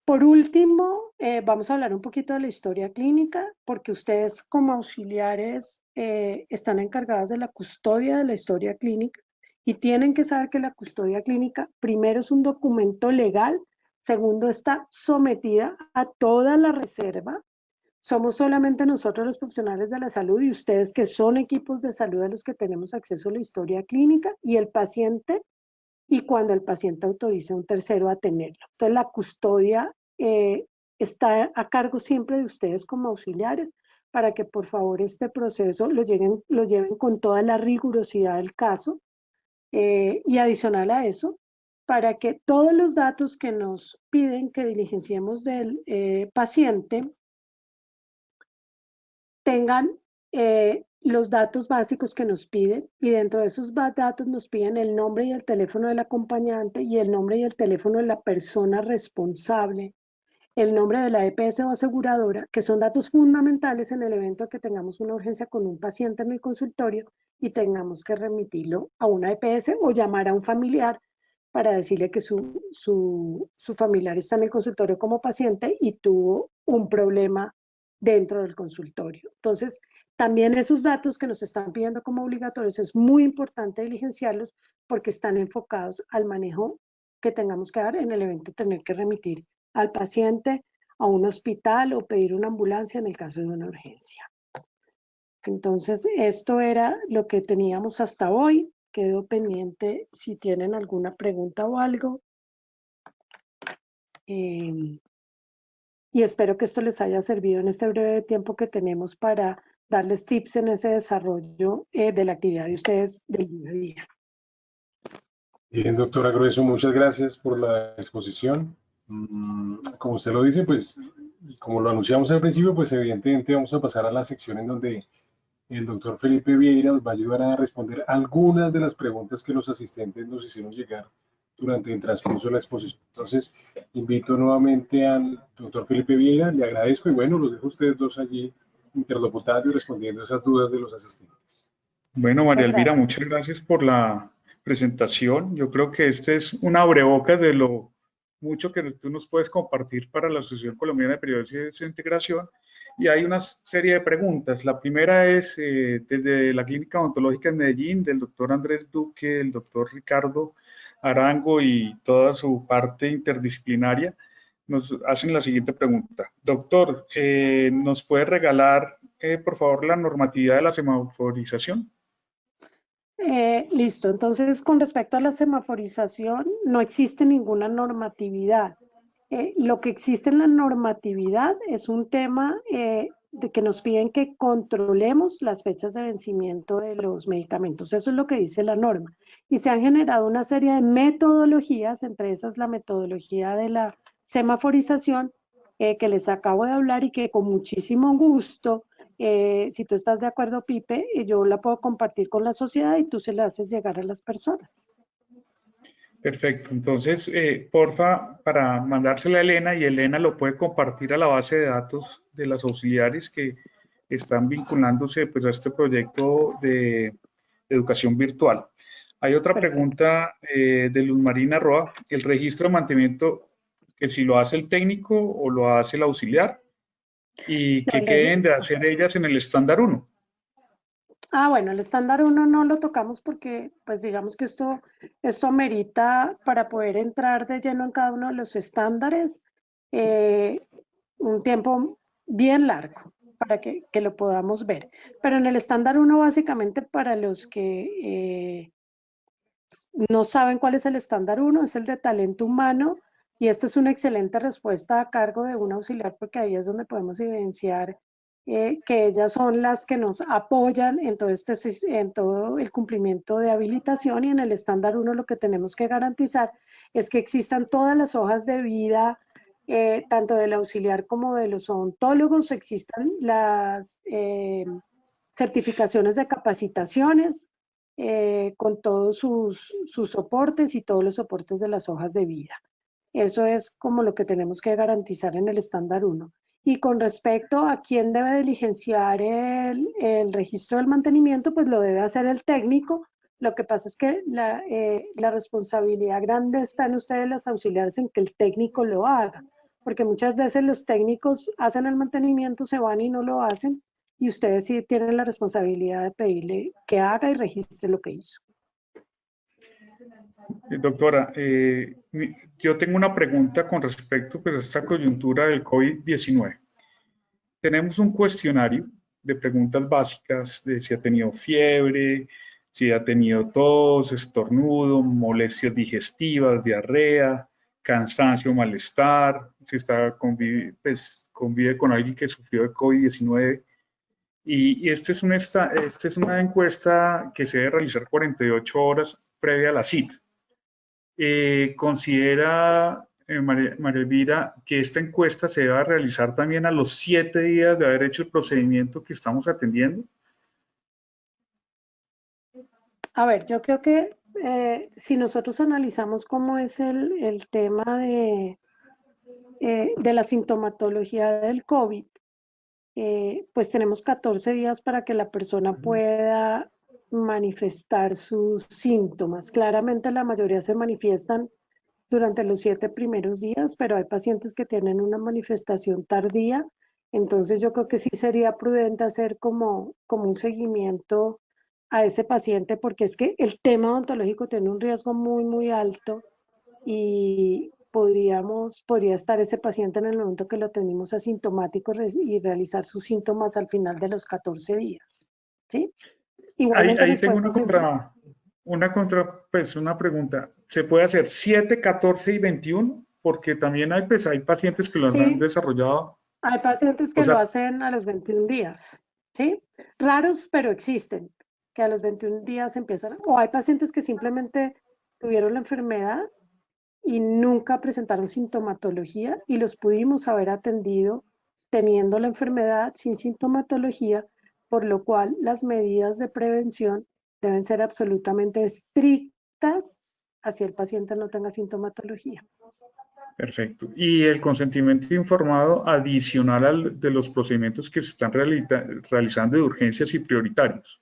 Por último, vamos a hablar un poquito de la historia clínica, porque ustedes como auxiliares están encargados de la custodia de la historia clínica y tienen que saber que la custodia clínica, primero, es un documento legal, segundo, está sometida a toda la reserva. Somos solamente nosotros los profesionales de la salud y ustedes que son equipos de salud a los que tenemos acceso a la historia clínica y el paciente y cuando el paciente autoriza a un tercero a tenerlo. Entonces, la custodia está a cargo siempre de ustedes como auxiliares para que por favor este proceso lo lleven con toda la rigurosidad del caso y adicional a eso, para que todos los datos que nos piden que diligenciemos del paciente tengan los datos básicos que nos piden y dentro de esos datos nos piden el nombre y el teléfono del acompañante y el nombre y el teléfono de la persona responsable el nombre de la EPS o aseguradora, que son datos fundamentales en el evento que tengamos una urgencia con un paciente en el consultorio y tengamos que remitirlo a una EPS o llamar a un familiar para decirle que su familiar está en el consultorio como paciente y tuvo un problema dentro del consultorio. Entonces, también esos datos que nos están pidiendo como obligatorios es muy importante diligenciarlos porque están enfocados al manejo que tengamos que dar en el evento, tener que remitir al paciente a un hospital o pedir una ambulancia en el caso de una urgencia. Entonces, esto era lo que teníamos hasta hoy. Quedo pendiente si tienen alguna pregunta o algo. Y espero que esto les haya servido en este breve tiempo que tenemos para darles tips en ese desarrollo de la actividad de ustedes del día a día. Bien, doctora Grueso, muchas gracias por la exposición. Como usted lo dice, pues, como lo anunciamos al principio, pues evidentemente vamos a pasar a la sección en donde el doctor Felipe Vieira nos va a ayudar a responder algunas de las preguntas que los asistentes nos hicieron llegar durante el transcurso de la exposición. Entonces, invito nuevamente al doctor Felipe Vieira, le agradezco y bueno, los dejo a ustedes dos allí interlocutando y respondiendo esas dudas de los asistentes. Bueno, María Elvira, Gracias. muchas gracias por la presentación. Yo creo que este es un abrebocas de lo mucho que tú nos puedes compartir para la Asociación Colombiana de Periodistas de Integración. Y hay una serie de preguntas. La primera es desde la Clínica Odontológica en Medellín, del doctor Andrés Duque, del doctor Ricardo Arango y toda su parte interdisciplinaria. Nos hacen la siguiente pregunta. Doctor, ¿nos puede regalar, por favor, la normatividad de la semaforización? Listo, entonces con respecto a la semaforización, no existe ninguna normatividad. Lo que existe en la normatividad es un tema de que nos piden que controlemos las fechas de vencimiento de los medicamentos. Eso es lo que dice la norma. Y se han generado una serie de metodologías, entre esas la metodología de la semaforización, que les acabo de hablar y que con muchísimo gusto si tú estás de acuerdo, Pipe, yo la puedo compartir con la sociedad y tú se la haces llegar a las personas. Perfecto. Entonces, porfa, para mandársela a Elena y Elena lo puede compartir a la base de datos de las auxiliares que están vinculándose pues, a este proyecto de educación virtual. Hay otra Perfecto. pregunta de Luz Marina Roa. ¿El registro de mantenimiento, que si lo hace el técnico o lo hace el auxiliar? ¿Y qué deben de hacer ellas en el estándar 1? Bueno, el estándar 1 no lo tocamos porque, pues digamos que esto amerita para poder entrar de lleno en cada uno de los estándares un tiempo bien largo para que lo podamos ver. Pero en el estándar 1 básicamente para los que no saben cuál es el estándar 1, es el de talento humano y esta es una excelente respuesta a cargo de un auxiliar porque ahí es donde podemos evidenciar que ellas son las que nos apoyan en en todo el cumplimiento de habilitación y en el estándar 1 lo que tenemos que garantizar es que existan todas las hojas de vida, tanto del auxiliar como de los odontólogos, existan las certificaciones de capacitaciones, con todos sus soportes y todos los soportes de las hojas de vida. Eso es como lo que tenemos que garantizar en el estándar 1. Y con respecto a quién debe diligenciar el registro del mantenimiento, pues lo debe hacer el técnico. Lo que pasa es que la responsabilidad grande está en ustedes, los auxiliares, en que el técnico lo haga, porque muchas veces los técnicos hacen el mantenimiento, se van y no lo hacen, y ustedes sí tienen la responsabilidad de pedirle que haga y registre lo que hizo. Doctora, yo tengo una pregunta con respecto pues, a esta coyuntura del COVID-19. Tenemos un cuestionario de preguntas básicas de si ha tenido fiebre, si ha tenido tos, estornudo, molestias digestivas, diarrea, cansancio, malestar, si está convive con alguien que sufrió de COVID-19. Y esta es una encuesta que se debe realizar 48 horas previa a la cita. ¿Considera, María Elvira, que esta encuesta se debe realizar también a los 7 días de haber hecho el procedimiento que estamos atendiendo? A ver, yo creo que si nosotros analizamos cómo es el tema de la sintomatología del COVID, pues tenemos 14 días para que la persona pueda manifestar sus síntomas. Claramente la mayoría se manifiestan durante los 7 primeros días, pero hay pacientes que tienen una manifestación tardía. Entonces yo creo que sí sería prudente hacer como un seguimiento a ese paciente, porque es que el tema odontológico tiene un riesgo muy, muy alto y podría estar ese paciente en el momento que lo tenemos asintomático y realizar sus síntomas al final de los 14 días. ¿Sí? Igualmente Ahí nos tengo podemos pues una pregunta. ¿Se puede hacer 7, 14 y 21? Porque también hay, pues, hay pacientes que lo han Sí, desarrollado. hay pacientes O que lo sea, hacen a los 21 días, ¿sí? Raros, pero existen, que a los 21 días empiezan, o hay pacientes que simplemente tuvieron la enfermedad y nunca presentaron sintomatología y los pudimos haber atendido teniendo la enfermedad sin sintomatología, por lo cual las medidas de prevención deben ser absolutamente estrictas hacia el paciente no tenga sintomatología. perfecto. Y el consentimiento informado adicional de los procedimientos que se están realizando de urgencias y prioritarios.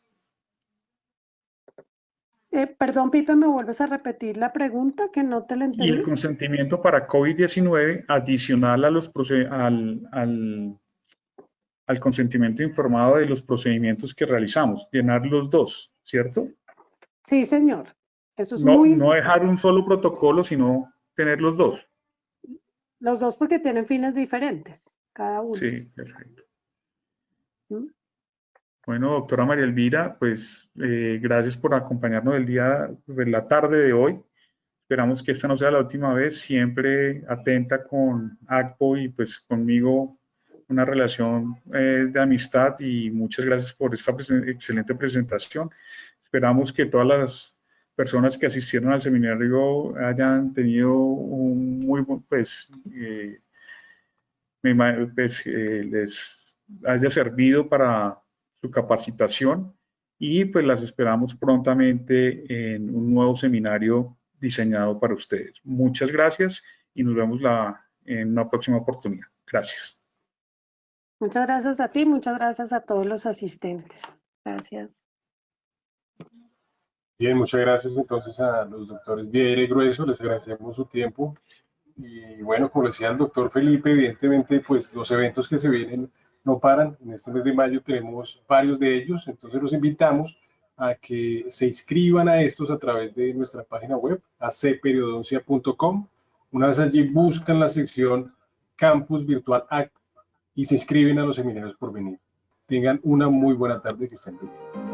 Perdón, Pipe, ¿me vuelves a repetir la pregunta que no te la Y el entendí? consentimiento para COVID-19 adicional a al consentimiento informado de los procedimientos que realizamos. Llenar los dos, ¿cierto? Sí, señor. Eso es No, muy no dejar importante. un solo protocolo, sino tener los dos. Los dos porque tienen fines diferentes, cada uno. Sí, perfecto. ¿Mm? Bueno, doctora María Elvira, pues gracias por acompañarnos de la tarde de hoy. Esperamos que esta no sea la última vez, siempre atenta con ACPO y pues conmigo una relación de amistad y muchas gracias por esta excelente presentación. Esperamos que todas las personas que asistieron al seminario hayan tenido un muy buen, les haya servido para su capacitación y pues las esperamos prontamente en un nuevo seminario diseñado para ustedes. Muchas gracias y nos vemos en una próxima oportunidad. Gracias. Muchas gracias a ti, muchas gracias a todos los asistentes. Gracias. Bien, muchas gracias entonces a los doctores Vieira y Grueso, les agradecemos su tiempo. Y bueno, como decía el doctor Felipe, evidentemente pues los eventos que se vienen no paran. En este mes de mayo tenemos varios de ellos, entonces los invitamos a que se inscriban a estos a través de nuestra página web, acperiodoncia.com. Una vez allí buscan la sección Campus Virtual Act y se inscriben a los seminarios por venir. Tengan una muy buena tarde, que estén bien.